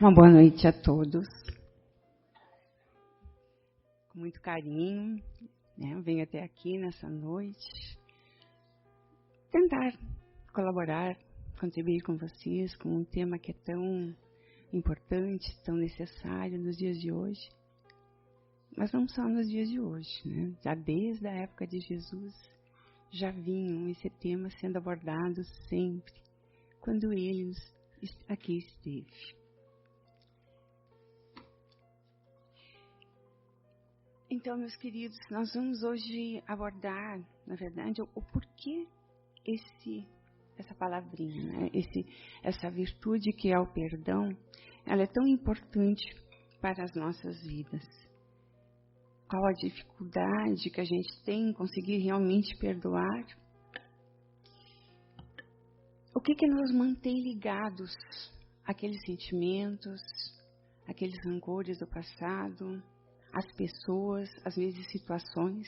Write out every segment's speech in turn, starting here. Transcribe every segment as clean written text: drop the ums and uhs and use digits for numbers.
Uma boa noite a todos. Com muito carinho, eu venho até aqui nessa noite tentar colaborar, contribuir com vocês com um tema que é tão importante, tão necessário nos dias de hoje. Mas não só nos dias de hoje, Já desde a época de Jesus já vinha esse tema sendo abordado sempre, quando ele aqui esteve. Então, meus queridos, nós vamos hoje abordar, na verdade, o porquê essa palavrinha, essa virtude que é o perdão, ela é tão importante para as nossas vidas. Qual a dificuldade que a gente tem em conseguir realmente perdoar? O que nos mantém ligados àqueles sentimentos, àqueles rancores do passado, às pessoas, às vezes situações,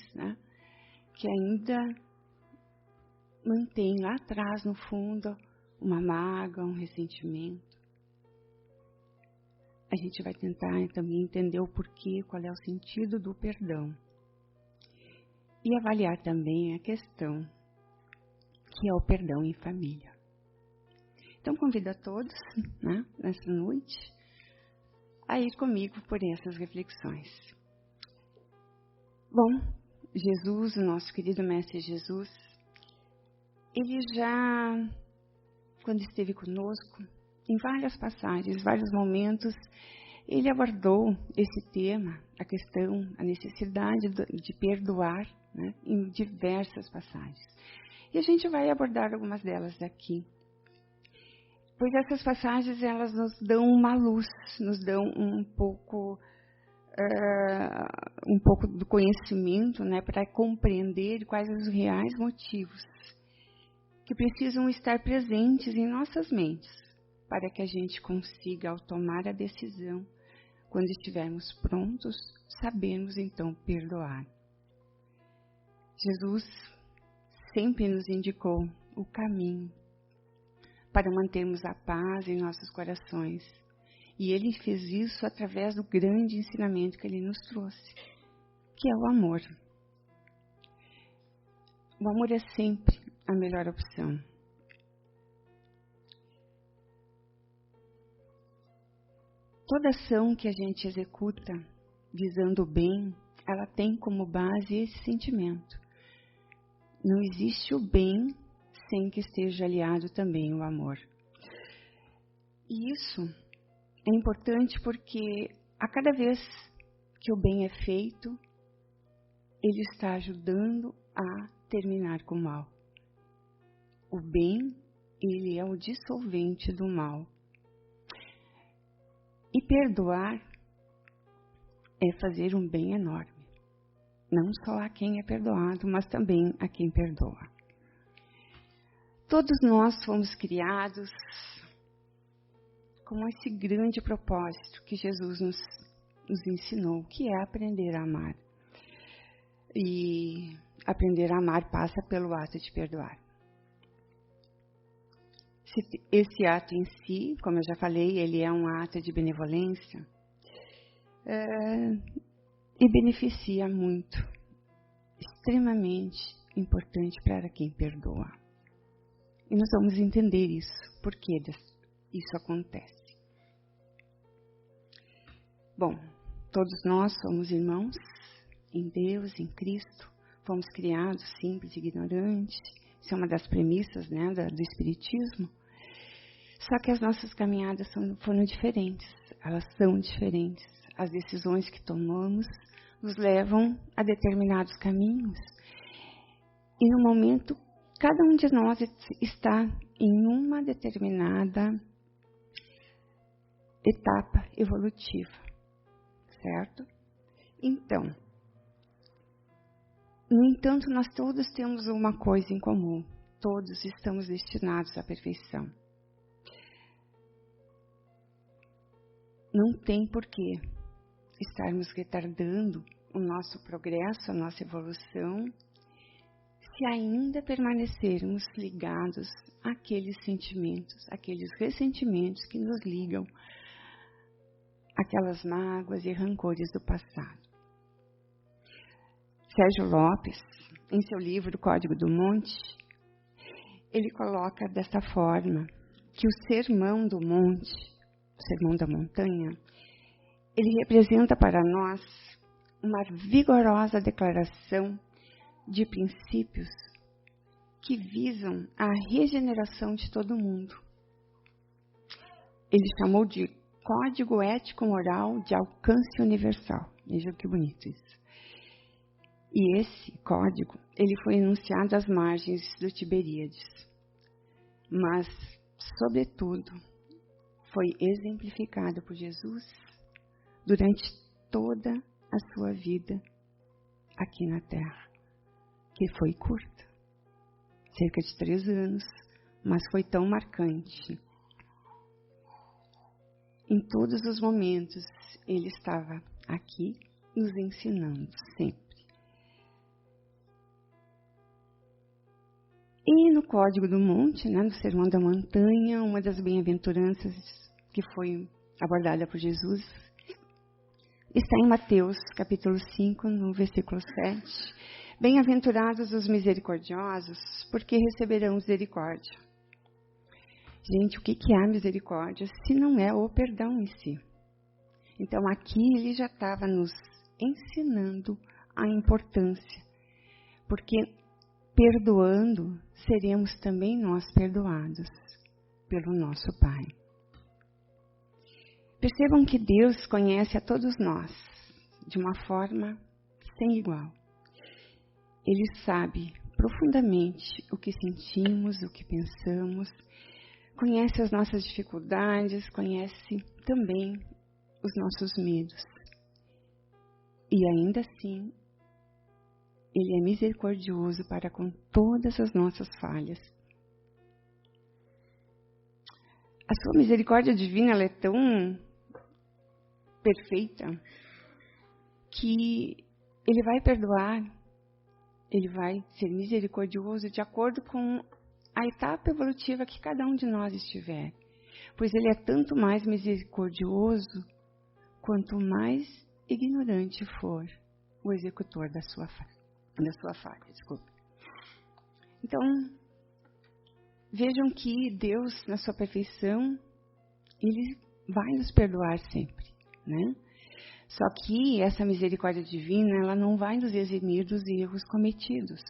que ainda mantém lá atrás, no fundo, uma mágoa, um ressentimento. A gente vai tentar também entender o porquê, qual é o sentido do perdão. E avaliar também a questão que é o perdão em família. Então, convido a todos, nessa noite, a ir comigo por essas reflexões. Bom, Jesus, o nosso querido Mestre Jesus, ele já, quando esteve conosco, em várias passagens, vários momentos, ele abordou esse tema, a questão, a necessidade de perdoar, em diversas passagens. E a gente vai abordar algumas delas aqui. Pois essas passagens, elas nos dão uma luz, nos dão um pouco do conhecimento, para compreender quais os reais motivos que precisam estar presentes em nossas mentes, para que a gente consiga, ao tomar a decisão, quando estivermos prontos, sabermos então perdoar. Jesus sempre nos indicou o caminho para mantermos a paz em nossos corações. E Ele fez isso através do grande ensinamento que Ele nos trouxe, que é o amor. O amor é sempre a melhor opção. Toda ação que a gente executa visando o bem, ela tem como base esse sentimento. Não existe o bem sem que esteja aliado também o amor. E isso é importante porque a cada vez que o bem é feito, ele está ajudando a terminar com o mal. O bem, ele é o dissolvente do mal. E perdoar é fazer um bem enorme. Não só a quem é perdoado, mas também a quem perdoa. Todos nós fomos criados com esse grande propósito que Jesus nos ensinou, que é aprender a amar. E aprender a amar passa pelo ato de perdoar. Esse ato em si, como eu já falei, ele é um ato de benevolência e beneficia muito, extremamente importante para quem perdoa. E nós vamos entender isso, por que isso acontece. Bom, todos nós somos irmãos em Deus, em Cristo, fomos criados simples, ignorantes, isso é uma das premissas do Espiritismo. Só que as nossas caminhadas foram diferentes, elas são diferentes. As decisões que tomamos nos levam a determinados caminhos. E no momento, cada um de nós está em uma determinada etapa evolutiva, certo? Então, no entanto, nós todos temos uma coisa em comum. Todos estamos destinados à perfeição. Não tem porquê estarmos retardando o nosso progresso, a nossa evolução, se ainda permanecermos ligados àqueles sentimentos, àqueles ressentimentos que nos ligam aquelas mágoas e rancores do passado. Sérgio Lopes, em seu livro Código do Monte, ele coloca dessa forma que o sermão do monte, o sermão da montanha, ele representa para nós uma vigorosa declaração de princípios que visam a regeneração de todo mundo. Ele chamou de Código Ético-Moral de Alcance Universal. Veja que bonito isso. E esse código, ele foi enunciado às margens do Tiberíades, mas, sobretudo, foi exemplificado por Jesus durante toda a sua vida aqui na Terra, que foi curta, cerca de 3 anos, mas foi tão marcante. Em todos os momentos, ele estava aqui nos ensinando, sempre. E no Código do Monte, no Sermão da Montanha, uma das bem-aventuranças que foi abordada por Jesus está em Mateus, capítulo 5, no versículo 7. Bem-aventurados os misericordiosos, porque receberão misericórdia. Gente, o que é a misericórdia se não é o perdão em si? Então, aqui ele já estava nos ensinando a importância, porque perdoando, seremos também nós perdoados pelo nosso Pai. Percebam que Deus conhece a todos nós de uma forma sem igual. Ele sabe profundamente o que sentimos, o que pensamos, conhece as nossas dificuldades, conhece também os nossos medos. E ainda assim, Ele é misericordioso para com todas as nossas falhas. A sua misericórdia divina ela é tão perfeita que Ele vai perdoar, Ele vai ser misericordioso de acordo com a etapa evolutiva que cada um de nós estiver. Pois Ele é tanto mais misericordioso quanto mais ignorante for o executor da sua falha. Desculpa. Então, vejam que Deus, na sua perfeição, Ele vai nos perdoar sempre, né? Só que essa misericórdia divina, ela não vai nos eximir dos erros cometidos.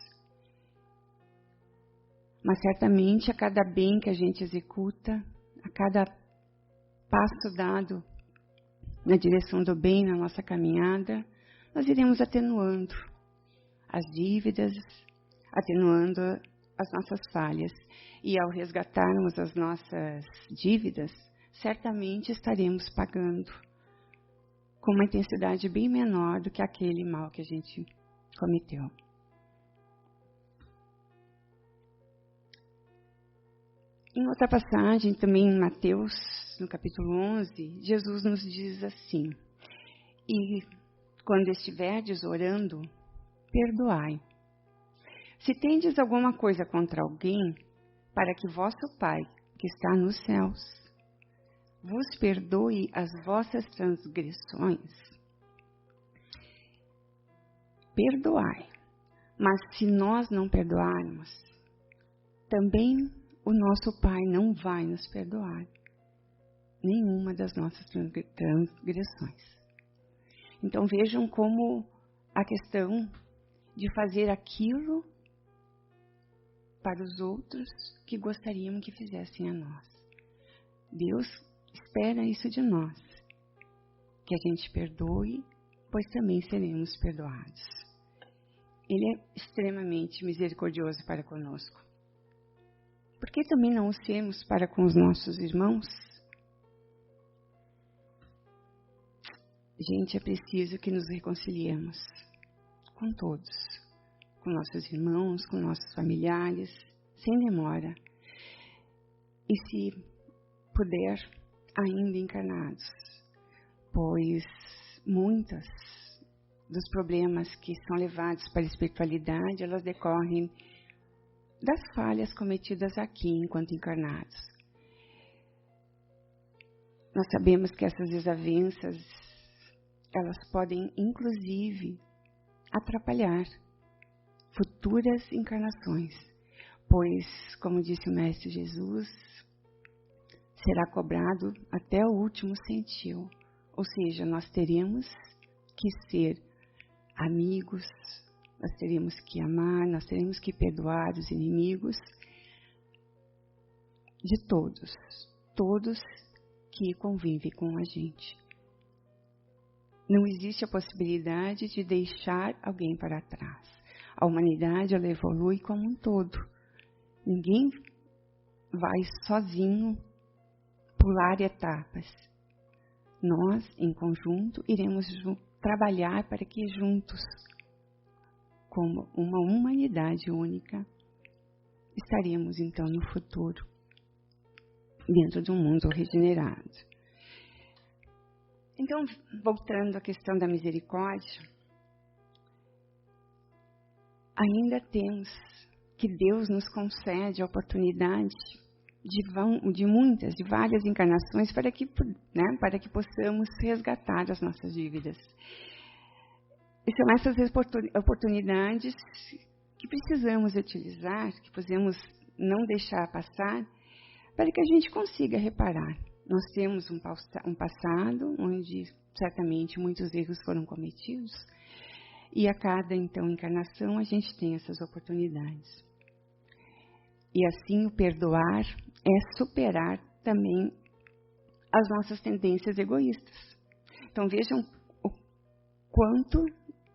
Mas certamente a cada bem que a gente executa, a cada passo dado na direção do bem na nossa caminhada, nós iremos atenuando as dívidas, atenuando as nossas falhas. E ao resgatarmos as nossas dívidas, certamente estaremos pagando com uma intensidade bem menor do que aquele mal que a gente cometeu. Em outra passagem, também em Mateus, no capítulo 11, Jesus nos diz assim: e quando estiverdes orando, perdoai. Se tendes alguma coisa contra alguém, para que vosso Pai, que está nos céus, vos perdoe as vossas transgressões. Perdoai. Mas se nós não perdoarmos, também o nosso Pai não vai nos perdoar nenhuma das nossas transgressões. Então vejam como a questão de fazer aquilo para os outros que gostariam que fizessem a nós. Deus espera isso de nós, que a gente perdoe, pois também seremos perdoados. Ele é extremamente misericordioso para conosco. Por que também não o sermos para com os nossos irmãos? Gente, é preciso que nos reconciliemos com todos, com nossos irmãos, com nossos familiares, sem demora. E se puder, ainda encarnados, pois muitas dos problemas que são levados para a espiritualidade, elas decorrem das falhas cometidas aqui enquanto encarnados. Nós sabemos que essas desavenças, elas podem, inclusive, atrapalhar futuras encarnações, pois, como disse o Mestre Jesus, será cobrado até o último centil. Ou seja, nós teremos que ser amigos, nós teremos que amar, nós teremos que perdoar os inimigos de todos que convivem com a gente. Não existe a possibilidade de deixar alguém para trás. A humanidade, ela evolui como um todo. Ninguém vai sozinho pular etapas. Nós, em conjunto, iremos trabalhar para que juntos, como uma humanidade única, estaremos então no futuro, dentro de um mundo regenerado. Então, voltando à questão da misericórdia, ainda temos que Deus nos concede a oportunidade de várias encarnações para que possamos resgatar as nossas dívidas. E são essas oportunidades que precisamos utilizar, que podemos não deixar passar, para que a gente consiga reparar. Nós temos um passado onde certamente muitos erros foram cometidos, e a cada então encarnação a gente tem essas oportunidades. E assim o perdoar é superar também as nossas tendências egoístas. Então vejam o quanto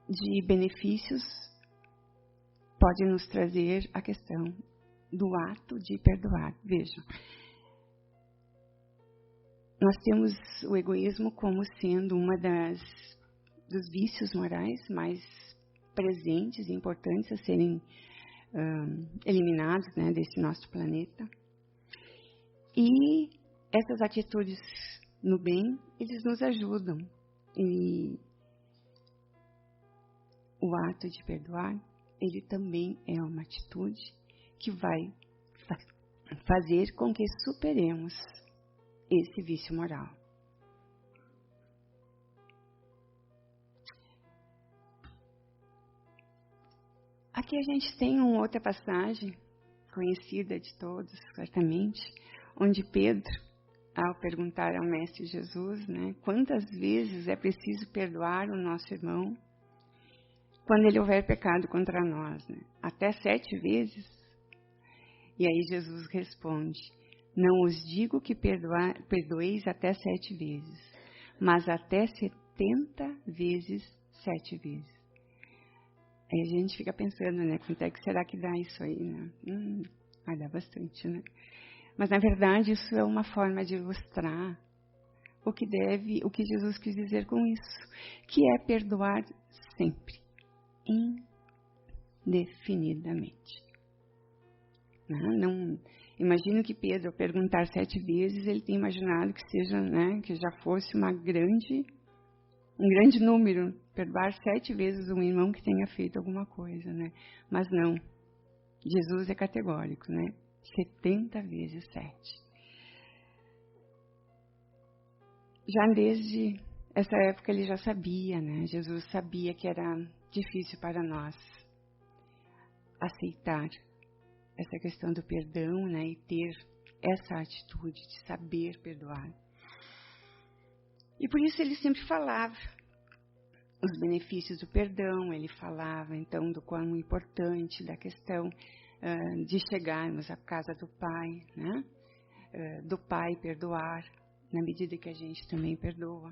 de benefícios pode nos trazer a questão do ato de perdoar. Vejam, nós temos o egoísmo como sendo dos vícios morais mais presentes e importantes a serem eliminados, né, desse nosso planeta. E essas atitudes no bem, eles nos ajudam. E o ato de perdoar, ele também é uma atitude que vai fazer com que superemos esse vício moral. Aqui a gente tem uma outra passagem, conhecida de todos, certamente, onde Pedro, ao perguntar ao Mestre Jesus, né, quantas vezes é preciso perdoar o nosso irmão quando ele houver pecado contra nós, né? Até 7 vezes? E aí Jesus responde, não os digo que perdoeis até 7 vezes, mas até 70 vezes 7 vezes. Aí a gente fica pensando, né, quanto é que será que dá isso aí, né? Vai dar bastante, né? Mas, na verdade, isso é uma forma de ilustrar o que Jesus quis dizer com isso, que é perdoar sempre, indefinidamente. Não, imagino que Pedro, ao perguntar 7 vezes, ele tem imaginado que seja, né, que já fosse um grande número, perdoar 7 vezes um irmão que tenha feito alguma coisa, né? Mas não, Jesus é categórico, né? 70 vezes 7. Já desde essa época ele já sabia, né? Jesus sabia que era difícil para nós aceitar essa questão do perdão, né? E ter essa atitude de saber perdoar. E por isso ele sempre falava os benefícios do perdão, ele falava então do quão importante da questão de chegarmos à casa do Pai, né? Do Pai perdoar, na medida que a gente também perdoa.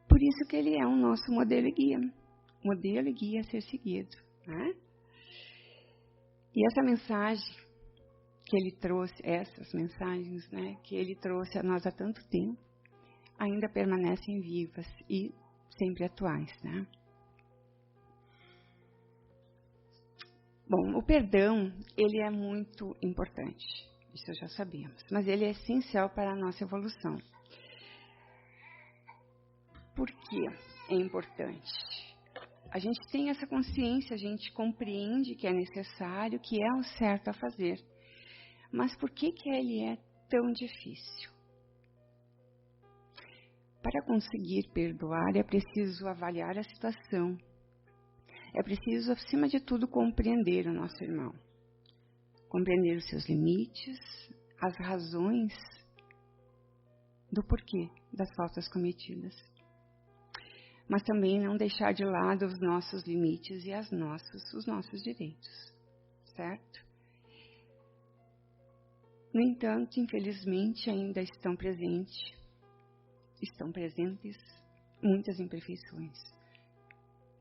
Por isso que ele é o nosso modelo e guia a ser seguido, né? E essa mensagem que ele trouxe, essas mensagens, né, que ele trouxe a nós há tanto tempo, ainda permanecem vivas e sempre atuais, né? Bom, o perdão, ele é muito importante, isso já sabemos, mas ele é essencial para a nossa evolução. Por que é importante? A gente tem essa consciência, a gente compreende que é necessário, que é o certo a fazer. Mas por que ele é tão difícil. Para conseguir perdoar, é preciso avaliar a situação. É preciso, acima de tudo, compreender o nosso irmão. Compreender os seus limites, as razões do porquê das faltas cometidas. Mas também não deixar de lado os nossos limites e os nossos direitos, certo? No entanto, infelizmente, ainda estão presentes muitas imperfeições.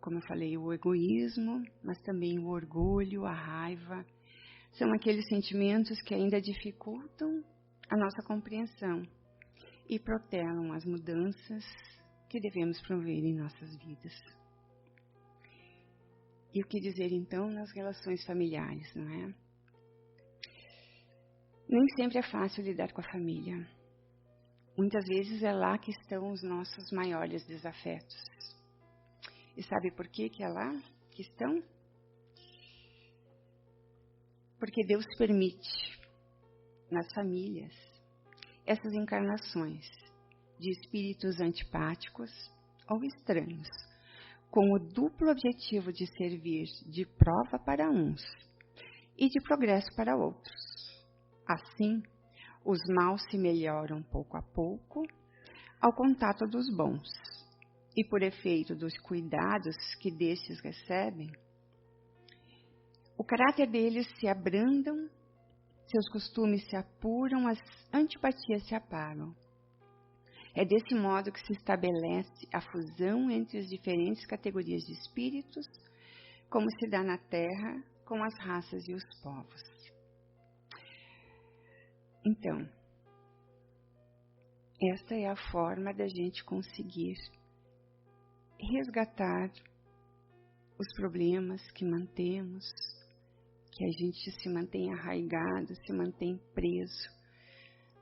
Como eu falei, o egoísmo, mas também o orgulho, a raiva, são aqueles sentimentos que ainda dificultam a nossa compreensão e protelam as mudanças que devemos promover em nossas vidas. E o que dizer então nas relações familiares, não é? Nem sempre é fácil lidar com a família. Muitas vezes é lá que estão os nossos maiores desafetos. E sabe por que é lá que estão? Porque Deus permite nas famílias essas encarnações de espíritos antipáticos ou estranhos, com o duplo objetivo de servir de prova para uns e de progresso para outros. Assim, os maus se melhoram pouco a pouco ao contato dos bons, e por efeito dos cuidados que destes recebem, o caráter deles se abrandam, seus costumes se apuram, as antipatias se apagam. É desse modo que se estabelece a fusão entre as diferentes categorias de espíritos, como se dá na Terra com as raças e os povos. Então, esta é a forma da gente conseguir resgatar os problemas que mantemos, que a gente se mantém arraigado, se mantém preso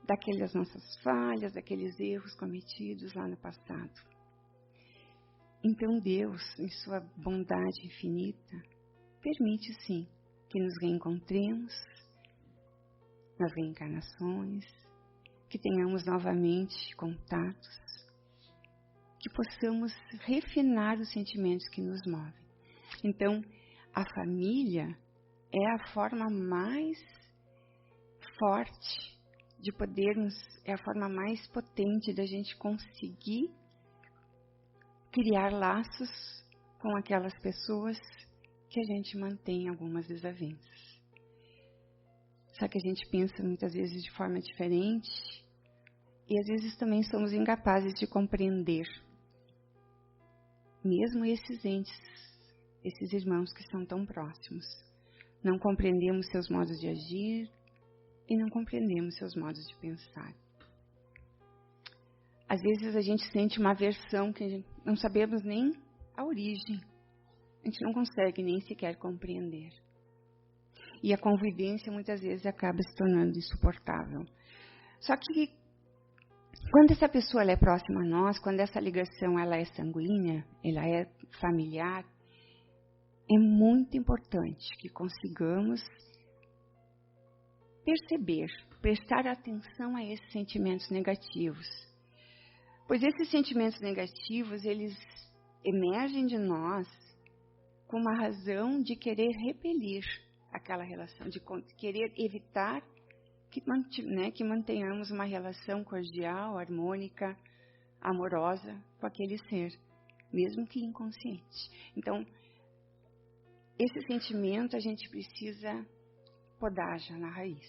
daquelas nossas falhas, daqueles erros cometidos lá no passado. Então Deus, em sua bondade infinita, permite sim que nos reencontremos nas reencarnações, que tenhamos novamente contatos, que possamos refinar os sentimentos que nos movem. Então, a família é a forma mais forte de podermos, é a forma mais potente da gente conseguir criar laços com aquelas pessoas que a gente mantém algumas desavenças. Só que a gente pensa muitas vezes de forma diferente e às vezes também somos incapazes de compreender mesmo esses entes, esses irmãos que são tão próximos. Não compreendemos seus modos de agir e não compreendemos seus modos de pensar. Às vezes a gente sente uma aversão que não sabemos nem a origem. A gente não consegue nem sequer compreender. E a convivência muitas vezes acaba se tornando insuportável. Só que quando essa pessoa ela é próxima a nós, quando essa ligação ela é sanguínea, ela é familiar, é muito importante que consigamos perceber, prestar atenção a esses sentimentos negativos. Pois esses sentimentos negativos, eles emergem de nós com uma razão de querer repelir aquela relação, de querer evitar que mantenhamos uma relação cordial, harmônica, amorosa com aquele ser, mesmo que inconsciente. Então, esse sentimento a gente precisa podar já na raiz.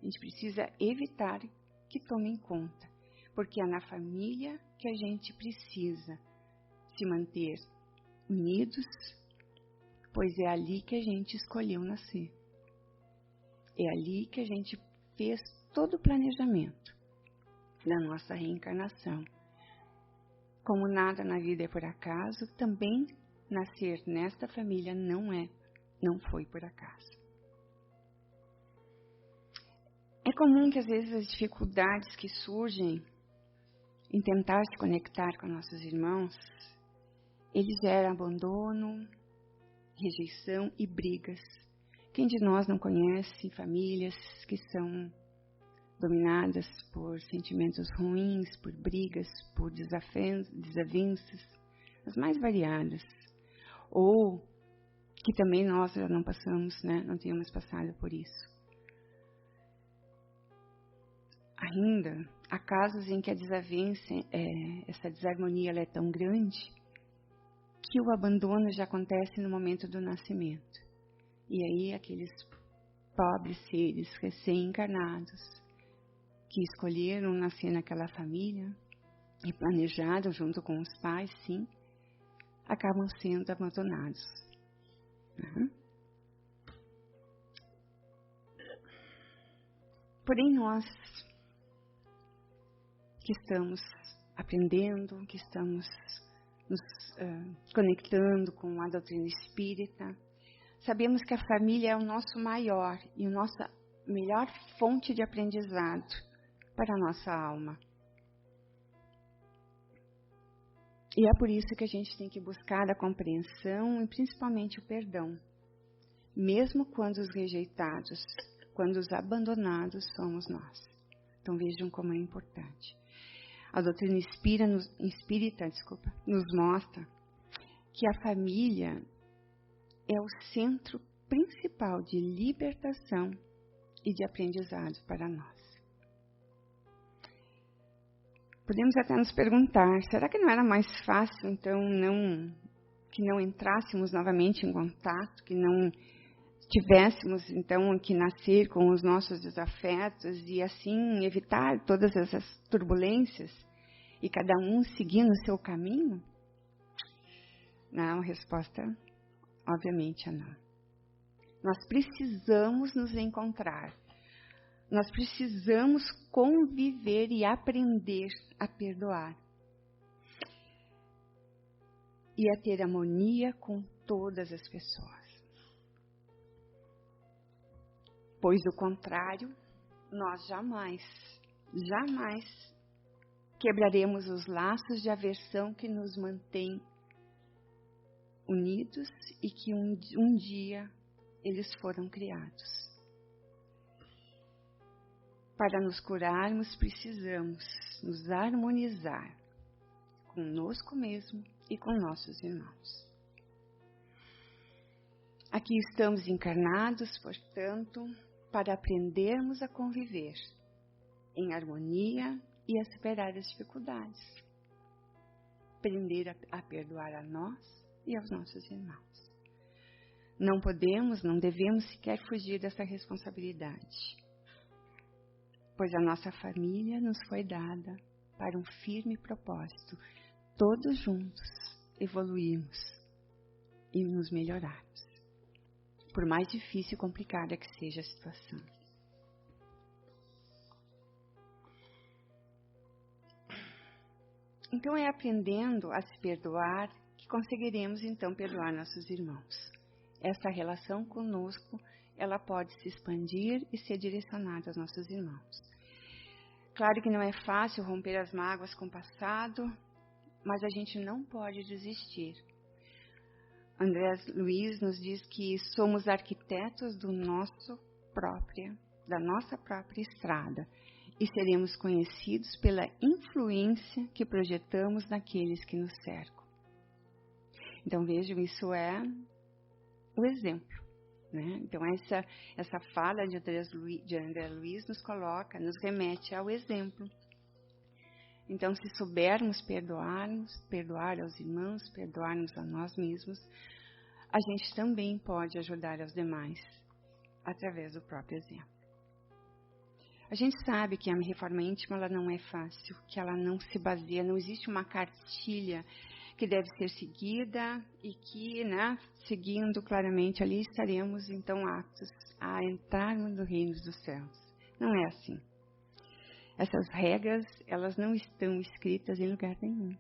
A gente precisa evitar que tomem conta, porque é na família que a gente precisa se manter unidos, pois é ali que a gente escolheu nascer. É ali que a gente fez todo o planejamento da nossa reencarnação. Como nada na vida é por acaso, também nascer nesta família não foi por acaso. É comum que às vezes as dificuldades que surgem em tentar se conectar com nossos irmãos, eles geram abandono, rejeição e brigas. Quem de nós não conhece famílias que são dominadas por sentimentos ruins, por brigas, por desavenças, as mais variadas. Ou que também nós já não passamos, né? Não tínhamos passado por isso. Ainda, há casos em que a desavença, essa desarmonia ela é tão grande que o abandono já acontece no momento do nascimento. E aí aqueles pobres seres recém-encarnados que escolheram nascer naquela família e planejaram junto com os pais, sim, acabam sendo abandonados. Porém, nós que estamos aprendendo, que estamos nos conectando com a doutrina espírita, sabemos que a família é o nosso maior e a nossa melhor fonte de aprendizado para a nossa alma. E é por isso que a gente tem que buscar a compreensão e principalmente o perdão, mesmo quando os rejeitados, quando os abandonados somos nós. Então vejam como é importante. A doutrina espírita nos mostra que a família é o centro principal de libertação e de aprendizado para nós. Podemos até nos perguntar, será que não era mais fácil, então, que não entrássemos novamente em contato, que não tivéssemos, então, que nascer com os nossos desafetos e, assim, evitar todas essas turbulências e cada um seguindo o seu caminho? Não, a resposta, obviamente, é não. Nós precisamos nos encontrar. Nós precisamos conviver e aprender a perdoar. E a ter harmonia com todas as pessoas. Pois, do contrário, nós jamais quebraremos os laços de aversão que nos mantêm unidos e que um dia eles foram criados. Para nos curarmos, precisamos nos harmonizar conosco mesmo e com nossos irmãos. Aqui estamos encarnados, portanto, para aprendermos a conviver em harmonia e a superar as dificuldades. Aprender a perdoar a nós e aos nossos irmãos. Não podemos, não devemos sequer fugir dessa responsabilidade. Pois a nossa família nos foi dada para um firme propósito, todos juntos evoluirmos e nos melhorarmos, por mais difícil e complicada que seja a situação. Então é aprendendo a se perdoar que conseguiremos então perdoar nossos irmãos. Essa relação conosco, ela pode se expandir e ser direcionada aos nossos irmãos. Claro que não é fácil romper as mágoas com o passado, mas a gente não pode desistir. André Luiz nos diz que somos arquitetos da nossa própria estrada e seremos conhecidos pela influência que projetamos naqueles que nos cercam. Então vejam, isso é o exemplo. Né? Então, essa fala de André Luiz nos remete ao exemplo. Então, se soubermos perdoar aos irmãos, perdoarmos a nós mesmos, a gente também pode ajudar aos demais, através do próprio exemplo. A gente sabe que a reforma íntima ela não é fácil, que ela não se baseia, não existe uma cartilha que deve ser seguida e que, né, seguindo claramente ali, estaremos então aptos a entrarmos no reino dos céus. Não é assim. Essas regras, elas não estão escritas em lugar nenhum.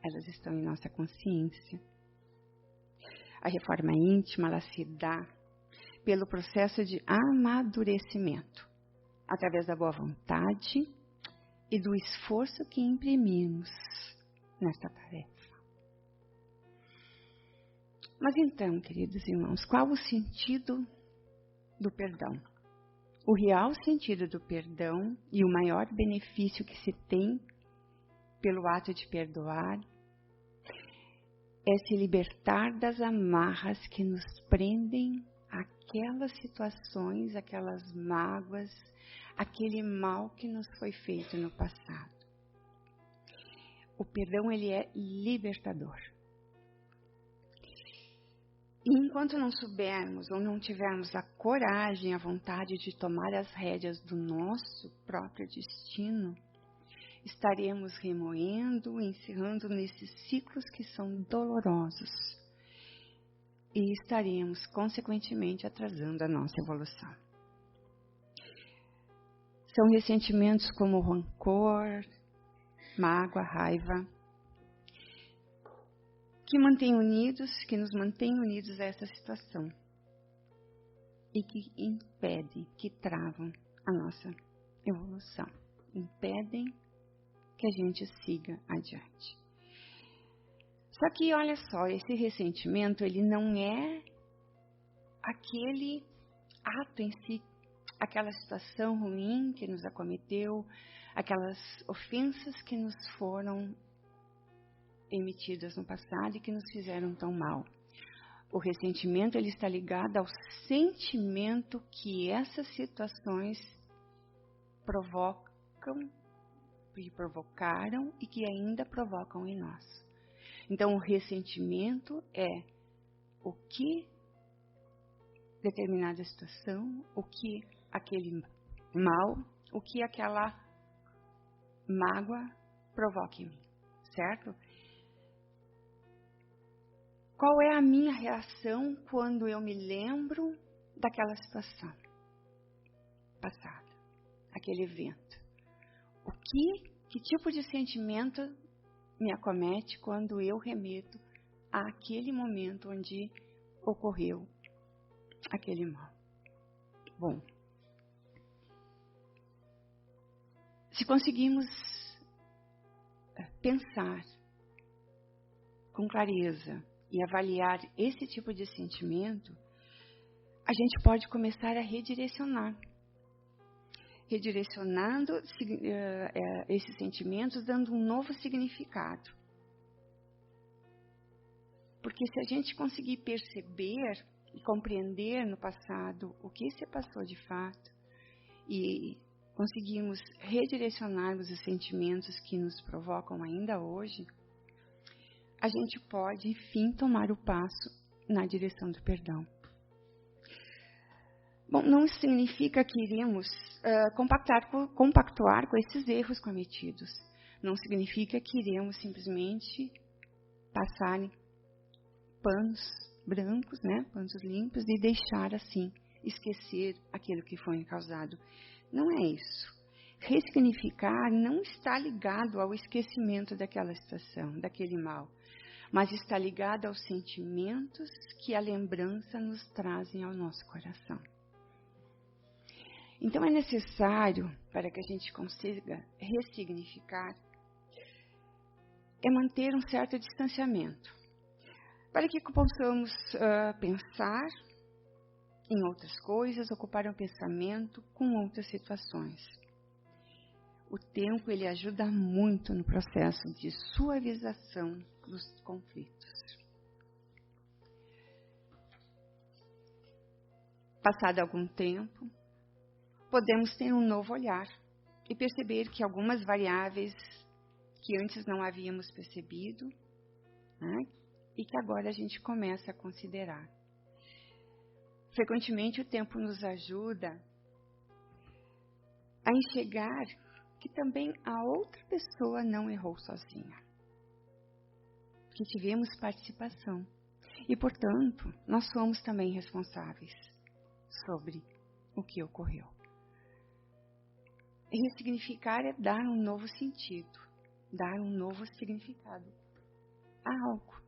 Elas estão em nossa consciência. A reforma íntima, ela se dá pelo processo de amadurecimento, através da boa vontade e do esforço que imprimimos nesta tarefa. Mas então, queridos irmãos, qual o sentido do perdão? O real sentido do perdão e o maior benefício que se tem pelo ato de perdoar é se libertar das amarras que nos prendem àquelas situações, aquelas mágoas, aquele mal que nos foi feito no passado. O perdão, ele é libertador. E enquanto não soubermos ou não tivermos a coragem, a vontade de tomar as rédeas do nosso próprio destino, estaremos remoendo, encerrando nesses ciclos que são dolorosos e estaremos, consequentemente, atrasando a nossa evolução. São ressentimentos como rancor, mágoa, raiva, que nos mantêm unidos a essa situação e que impedem, que travam a nossa evolução, impedem que a gente siga adiante. Só que, olha só, esse ressentimento, ele não é aquele ato em si, aquela situação ruim que nos acometeu, aquelas ofensas que nos foram emitidas no passado e que nos fizeram tão mal. O ressentimento, ele está ligado ao sentimento que essas situações provocaram e que ainda provocam em nós. Então, o ressentimento é o que determinada situação, o que aquele mal, o que aquela mágoa provoca em mim, certo? Qual é a minha reação quando eu me lembro daquela situação passada, aquele evento? Que tipo de sentimento me acomete quando eu remeto àquele momento onde ocorreu aquele mal? Bom, se conseguimos pensar com clareza e avaliar esse tipo de sentimento, a gente pode começar a redirecionando esses sentimentos, dando um novo significado. Porque se a gente conseguir perceber e compreender no passado o que se passou de fato e conseguirmos redirecionarmos os sentimentos que nos provocam ainda hoje, a gente pode, enfim, tomar o passo na direção do perdão. Bom, não significa que iremos compactuar com esses erros cometidos. Não significa que iremos simplesmente passar panos brancos, panos limpos e deixar assim, esquecer aquilo que foi causado. Não é isso. Ressignificar não está ligado ao esquecimento daquela situação, daquele mal, mas está ligado aos sentimentos que a lembrança nos trazem ao nosso coração. Então é necessário, para que a gente consiga ressignificar, manter um certo distanciamento, para que possamos pensar em outras coisas, ocupar um pensamento com outras situações. O tempo, ele ajuda muito no processo de suavização dos conflitos. Passado algum tempo, podemos ter um novo olhar e perceber que algumas variáveis que antes não havíamos percebido, e que agora a gente começa a considerar. Frequentemente o tempo nos ajuda a enxergar que também a outra pessoa não errou sozinha, que tivemos participação e, portanto, nós somos também responsáveis sobre o que ocorreu. E ressignificar é dar um novo sentido, dar um novo significado a algo.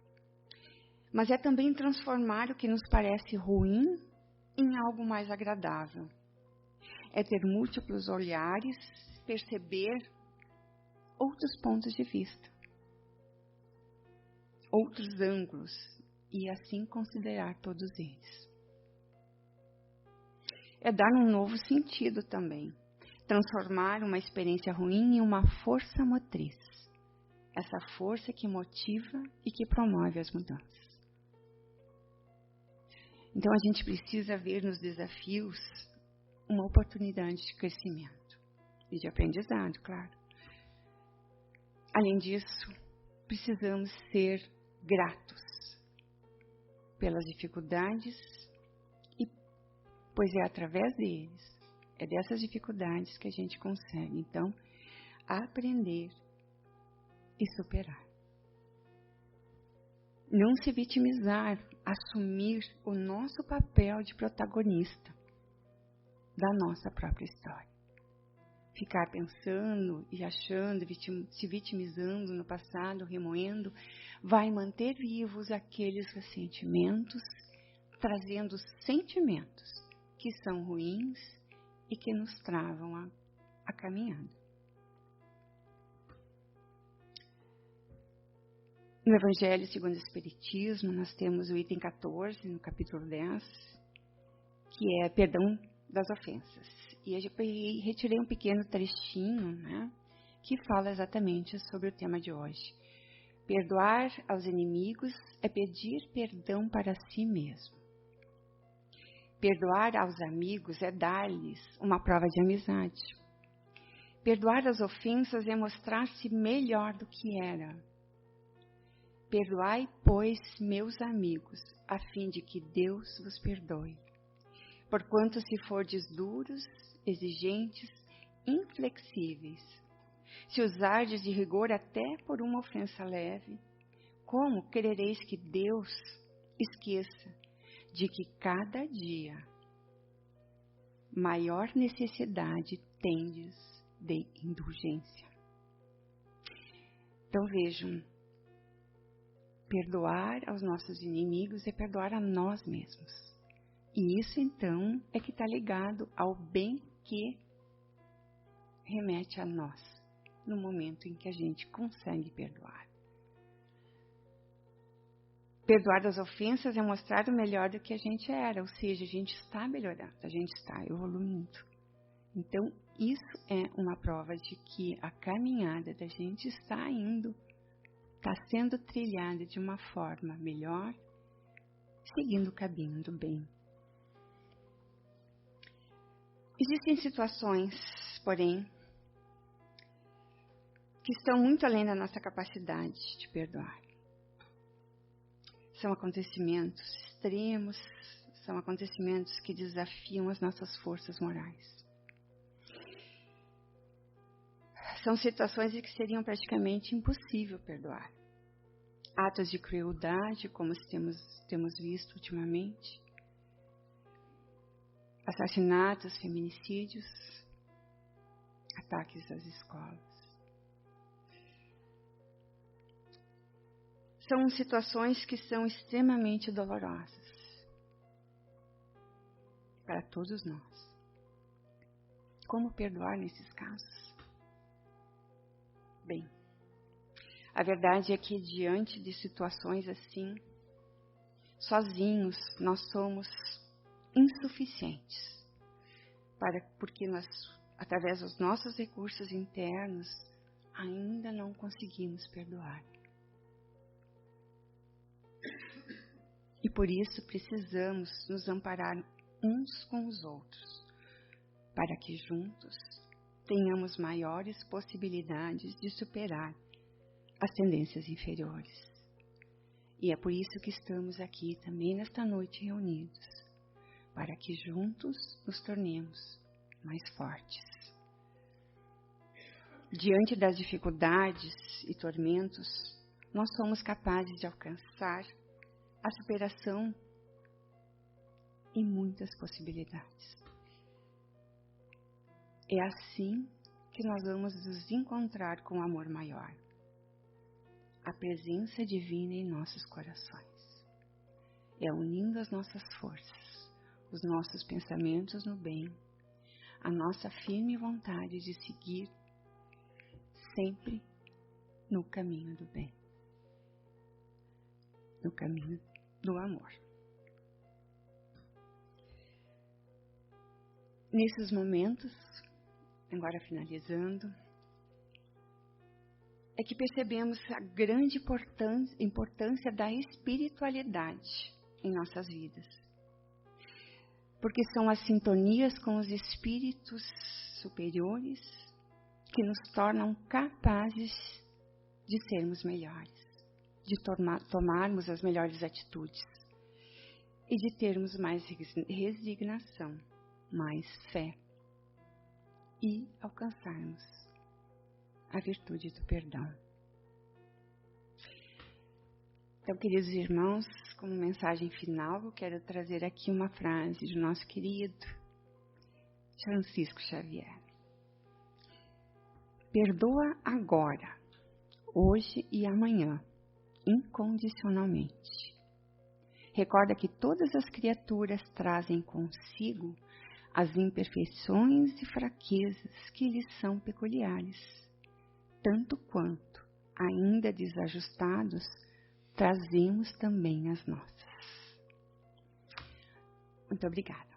Mas é também transformar o que nos parece ruim em algo mais agradável. É ter múltiplos olhares, perceber outros pontos de vista, outros ângulos, e assim considerar todos eles. é dar um novo sentido também. Transformar uma experiência ruim em uma força motriz. Essa força que motiva e que promove as mudanças. Então a gente precisa ver nos desafios uma oportunidade de crescimento e de aprendizado, claro. Além disso, precisamos ser gratos pelas dificuldades, pois é através deles, é dessas dificuldades que a gente consegue, então, aprender e superar. Não se vitimizar, assumir o nosso papel de protagonista da nossa própria história. Ficar pensando e achando, se vitimizando no passado, remoendo, vai manter vivos aqueles ressentimentos, trazendo sentimentos que são ruins e que nos travam a caminhada. No Evangelho segundo o Espiritismo, nós temos o item 14, no capítulo 10, que é perdão das ofensas. E eu retirei um pequeno trechinho, né, que fala exatamente sobre o tema de hoje. Perdoar aos inimigos é pedir perdão para si mesmo. Perdoar aos amigos é dar-lhes uma prova de amizade. Perdoar as ofensas é mostrar-se melhor do que era. Perdoai, pois, meus amigos, a fim de que Deus vos perdoe. Porquanto se fordes duros, exigentes, inflexíveis, se usardes de rigor até por uma ofensa leve, como querereis que Deus esqueça de que cada dia maior necessidade tendes de indulgência? Então vejam, perdoar aos nossos inimigos é perdoar a nós mesmos. E isso então é que está ligado ao bem que remete a nós, no momento em que a gente consegue perdoar. Perdoar as ofensas é mostrar o melhor do que a gente era, ou seja, a gente está melhorando, a gente está evoluindo. Então, isso é uma prova de que a caminhada da gente está indo, está sendo trilhada de uma forma melhor, seguindo o caminho do bem. Existem situações, porém, que estão muito além da nossa capacidade de perdoar. São acontecimentos extremos, são acontecimentos que desafiam as nossas forças morais. São situações em que seriam praticamente impossível perdoar. Atos de crueldade, como temos visto ultimamente, assassinatos, feminicídios, ataques às escolas. São situações que são extremamente dolorosas para todos nós. Como perdoar nesses casos? Bem, a verdade é que diante de situações assim, sozinhos nós somos insuficientes, porque nós, através dos nossos recursos internos, ainda não conseguimos perdoar. E por isso precisamos nos amparar uns com os outros, para que juntos tenhamos maiores possibilidades de superar as tendências inferiores. E é por isso que estamos aqui também nesta noite reunidos, para que juntos nos tornemos mais fortes. Diante das dificuldades e tormentos, nós somos capazes de alcançar a superação e muitas possibilidades. É assim que nós vamos nos encontrar com o amor maior, a presença divina em nossos corações. É unindo as nossas forças, os nossos pensamentos no bem, a nossa firme vontade de seguir sempre no caminho do bem, no caminho do amor. nesses momentos, agora finalizando, é que percebemos a grande importância da espiritualidade em nossas vidas. Porque são as sintonias com os espíritos superiores que nos tornam capazes de sermos melhores, de tomarmos as melhores atitudes e de termos mais resignação, mais fé e alcançarmos a virtude do perdão. Então, queridos irmãos, como mensagem final, eu quero trazer aqui uma frase do nosso querido Francisco Xavier. Perdoa agora, hoje e amanhã, incondicionalmente. Recorda que todas as criaturas trazem consigo as imperfeições e fraquezas que lhes são peculiares, tanto quanto, ainda desajustados, trazemos também as nossas. Muito obrigada.